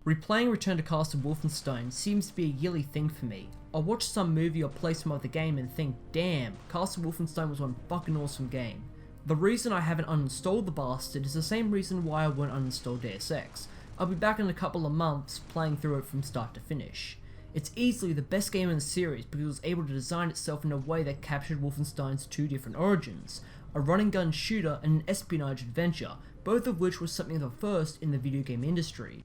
Replaying Return to Castle Wolfenstein seems to be a yearly thing for me. I'll watch some movie or play some other game and think, damn, Castle Wolfenstein was one fucking awesome game. The reason I haven't uninstalled the bastard is the same reason why I won't uninstall Deus Ex. I'll be back in a couple of months playing through it from start to finish. It's easily the best game in the series because it was able to design itself in a way that captured Wolfenstein's two different origins, a run and gun shooter and an espionage adventure, both of which was something of a first in the video game industry.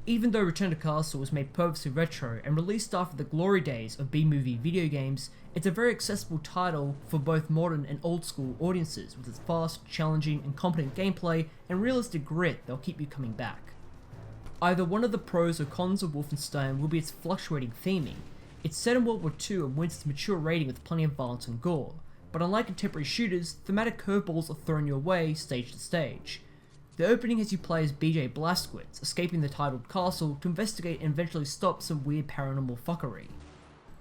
Even though Return to Castle was made purposely retro and released after the glory days of B-movie video games, it's a very accessible title for both modern and old school audiences with its fast, challenging and competent gameplay and realistic grit that'll keep you coming back. Either one of the pros or cons of Wolfenstein will be its fluctuating theming. It's set in World War II and wins its mature rating with plenty of violence and gore, but unlike contemporary shooters, thematic curveballs are thrown your way stage to stage. The opening has you play as BJ Blazkowicz, escaping the titled castle to investigate and eventually stop some weird paranormal fuckery.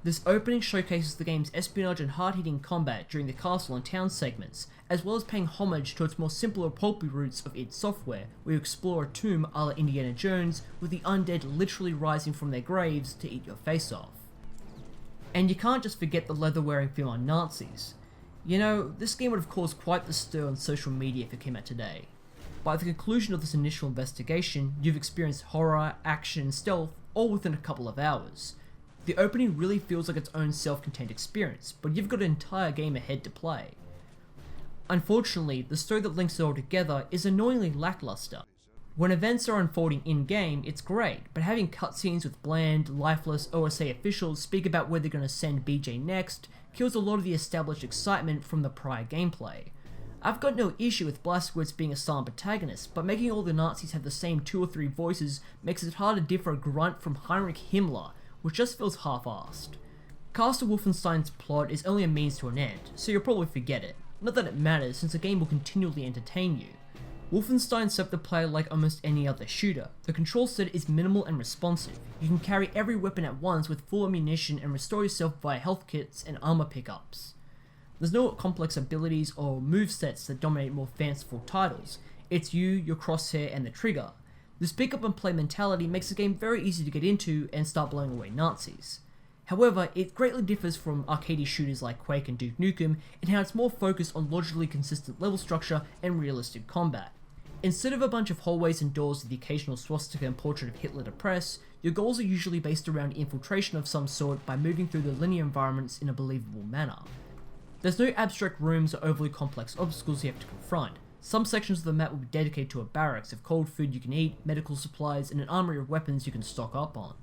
This opening showcases the game's espionage and hard-hitting combat during the castle and town segments, as well as paying homage to its more simpler pulpy roots of id Software, where you explore a tomb a la Indiana Jones, with the undead literally rising from their graves to eat your face off. And you can't just forget the leather-wearing female Nazis. You know, this game would have caused quite the stir on social media if it came out today. By the conclusion of this initial investigation, you've experienced horror, action, and stealth all within a couple of hours. The opening really feels like its own self-contained experience, but you've got an entire game ahead to play. Unfortunately, the story that links it all together is annoyingly lackluster. When events are unfolding in-game, it's great, but having cutscenes with bland, lifeless OSA officials speak about where they're going to send BJ next kills a lot of the established excitement from the prior gameplay. I've got no issue with Blazkowicz being a silent protagonist, but making all the Nazis have the same 2 or 3 voices makes it hard to differ a grunt from Heinrich Himmler, which just feels half-assed. Castle Wolfenstein's plot is only a means to an end, so you'll probably forget it. Not that it matters, since the game will continually entertain you. Wolfenstein served the player like almost any other shooter. The control set is minimal and responsive. You can carry every weapon at once with full ammunition and restore yourself via health kits and armor pickups. There's no complex abilities or movesets that dominate more fanciful titles. It's you, your crosshair, and the trigger. This pick up and play mentality makes the game very easy to get into and start blowing away Nazis. However, it greatly differs from arcade shooters like Quake and Duke Nukem in how it's more focused on logically consistent level structure and realistic combat. Instead of a bunch of hallways and doors with the occasional swastika and portrait of Hitler to press, your goals are usually based around infiltration of some sort by moving through the linear environments in a believable manner. There's no abstract rooms or overly complex obstacles you have to confront. Some sections of the map will be dedicated to a barracks of cold food you can eat, medical supplies, and an armory of weapons you can stock up on.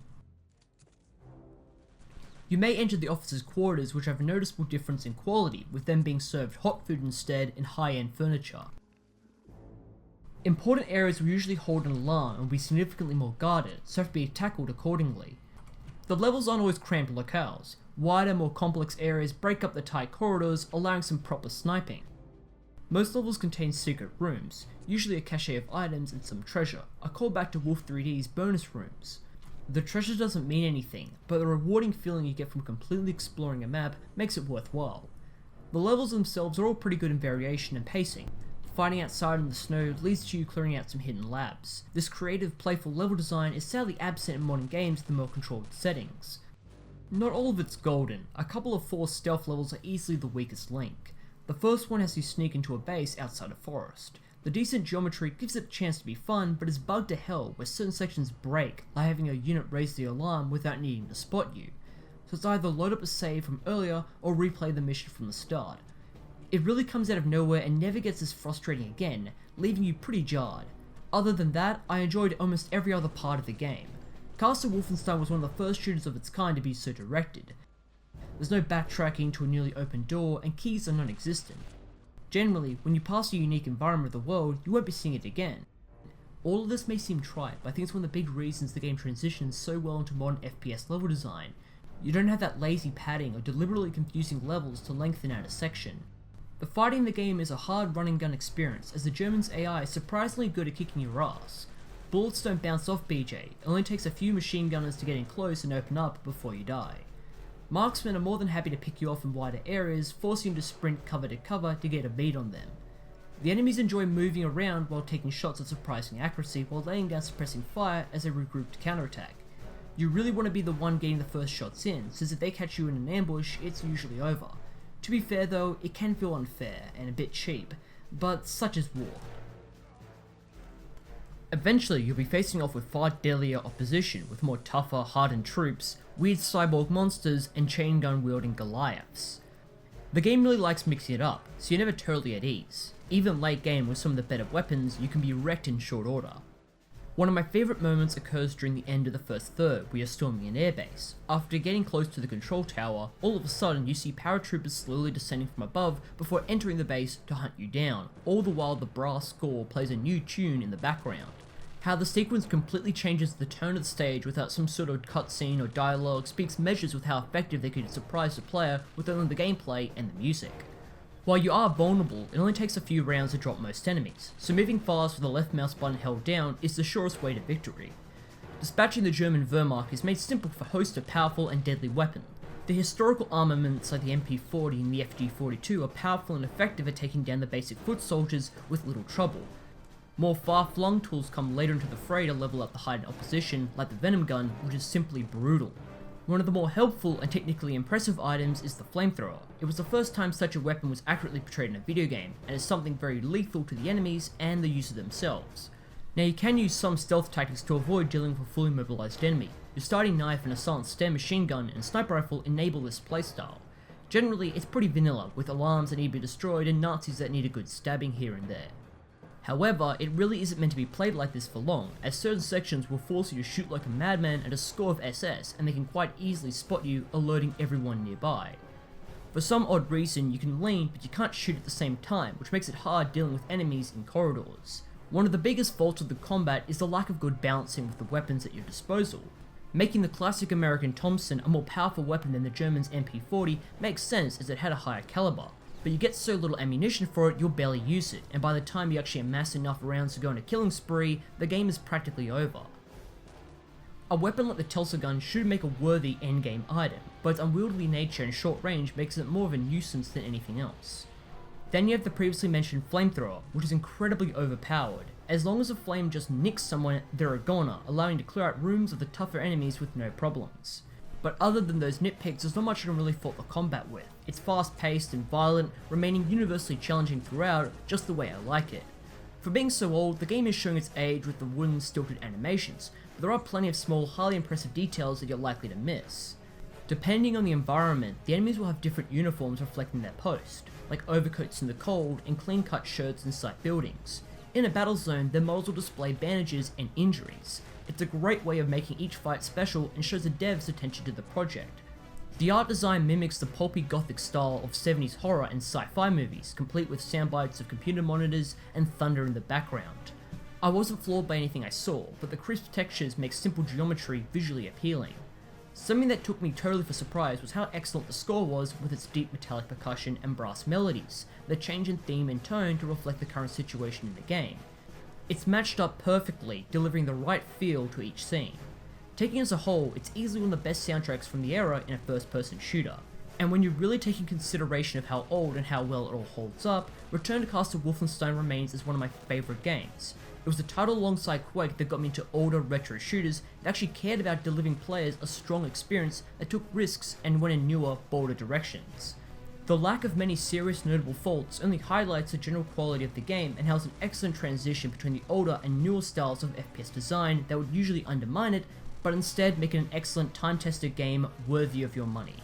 You may enter the officers' quarters, which have a noticeable difference in quality, with them being served hot food instead and high-end furniture. Important areas will usually hold an alarm and will be significantly more guarded, so have to be tackled accordingly. The levels aren't always cramped locales. Wider, more complex areas break up the tight corridors, allowing some proper sniping. Most levels contain secret rooms, usually a cache of items and some treasure, a callback to Wolf 3D's bonus rooms. The treasure doesn't mean anything, but the rewarding feeling you get from completely exploring a map makes it worthwhile. The levels themselves are all pretty good in variation and pacing. Fighting outside in the snow leads to you clearing out some hidden labs. This creative, playful level design is sadly absent in modern games with the more controlled settings. Not all of it's golden. A couple of forced stealth levels are easily the weakest link. The first one has you sneak into a base outside a forest. The decent geometry gives it a chance to be fun, but is bugged to hell where certain sections break, like having a unit raise the alarm without needing to spot you. So it's either load up a save from earlier or replay the mission from the start. It really comes out of nowhere and never gets as frustrating again, leaving you pretty jarred. Other than that, I enjoyed almost every other part of the game. Castle Wolfenstein was one of the first shooters of its kind to be so directed. There's no backtracking to a newly opened door, and keys are non-existent. Generally, when you pass a unique environment of the world, you won't be seeing it again. All of this may seem trite, but I think it's one of the big reasons the game transitions so well into modern FPS level design. You don't have that lazy padding or deliberately confusing levels to lengthen out a section. The fighting in the game is a hard run and gun experience, as the German's AI is surprisingly good at kicking your ass. Bullets don't bounce off BJ, it only takes a few machine gunners to get in close and open up before you die. Marksmen are more than happy to pick you off in wider areas, forcing you to sprint cover to cover to get a beat on them. The enemies enjoy moving around while taking shots of surprising accuracy while laying down suppressing fire as they regroup to counterattack. You really want to be the one getting the first shots in, since if they catch you in an ambush, it's usually over. To be fair though, it can feel unfair and a bit cheap, but such is war. Eventually, you'll be facing off with far deadlier opposition, with more tougher, hardened troops, weird cyborg monsters, and chain gun wielding Goliaths. The game really likes mixing it up, so you're never totally at ease. Even late game with some of the better weapons, you can be wrecked in short order. One of my favourite moments occurs during the end of the first third, where you're storming an airbase. After getting close to the control tower, all of a sudden you see paratroopers slowly descending from above before entering the base to hunt you down, all the while the brass score plays a new tune in the background. How the sequence completely changes the tone of the stage without some sort of cutscene or dialogue speaks measures with how effective they could surprise the player with only the gameplay and the music. While you are vulnerable, it only takes a few rounds to drop most enemies, so moving fast with the left mouse button held down is the surest way to victory. Dispatching the German Wehrmacht is made simple for a host of powerful and deadly weapons. The historical armaments like the MP40 and the FG42 are powerful and effective at taking down the basic foot soldiers with little trouble. More far-flung tools come later into the fray to level up the heightened opposition, like the Venom gun, which is simply brutal. One of the more helpful and technically impressive items is the flamethrower. It was the first time such a weapon was accurately portrayed in a video game, and is something very lethal to the enemies and the user themselves. Now you can use some stealth tactics to avoid dealing with a fully mobilized enemy. Your starting knife and a silenced stun machine gun and sniper rifle enable this playstyle. Generally, it's pretty vanilla, with alarms that need to be destroyed and Nazis that need a good stabbing here and there. However, it really isn't meant to be played like this for long, as certain sections will force you to shoot like a madman at a score of SS, and they can quite easily spot you, alerting everyone nearby. For some odd reason, you can lean, but you can't shoot at the same time, which makes it hard dealing with enemies in corridors. One of the biggest faults of the combat is the lack of good balancing with the weapons at your disposal. Making the classic American Thompson a more powerful weapon than the German's MP40 makes sense as it had a higher caliber. But you get so little ammunition for it, you'll barely use it, and by the time you actually amass enough rounds to go on a killing spree, the game is practically over. A weapon like the Tulsa gun should make a worthy endgame item, but its unwieldy nature and short range makes it more of a nuisance than anything else. Then you have the previously mentioned flamethrower, which is incredibly overpowered. As long as a flame just nicks someone, they're a goner, allowing you to clear out rooms of the tougher enemies with no problems. But other than those nitpicks, there's not much you can really fault the combat with. It's fast paced and violent, remaining universally challenging throughout, just the way I like it. For being so old, the game is showing its age with the wooden stilted animations, but there are plenty of small, highly impressive details that you're likely to miss. Depending on the environment, the enemies will have different uniforms reflecting their post, like overcoats in the cold and clean-cut shirts inside buildings. In a battle zone, their models will display bandages and injuries. It's a great way of making each fight special and shows the devs' attention to the project. The art design mimics the pulpy gothic style of 70s horror and sci-fi movies, complete with soundbites of computer monitors and thunder in the background. I wasn't floored by anything I saw, but the crisp textures make simple geometry visually appealing. Something that took me totally for surprise was how excellent the score was with its deep metallic percussion and brass melodies, that change in theme and tone to reflect the current situation in the game. It's matched up perfectly, delivering the right feel to each scene. Taken as a whole, it's easily one of the best soundtracks from the era in a first-person shooter. And when you really take in consideration of how old and how well it all holds up, Return to Castle Wolfenstein remains as one of my favourite games. It was the title alongside Quake that got me into older retro shooters that actually cared about delivering players a strong experience that took risks and went in newer, bolder directions. The lack of many serious notable faults only highlights the general quality of the game and how it's an excellent transition between the older and newer styles of FPS design that would usually undermine it, but instead make it an excellent time-tested game worthy of your money.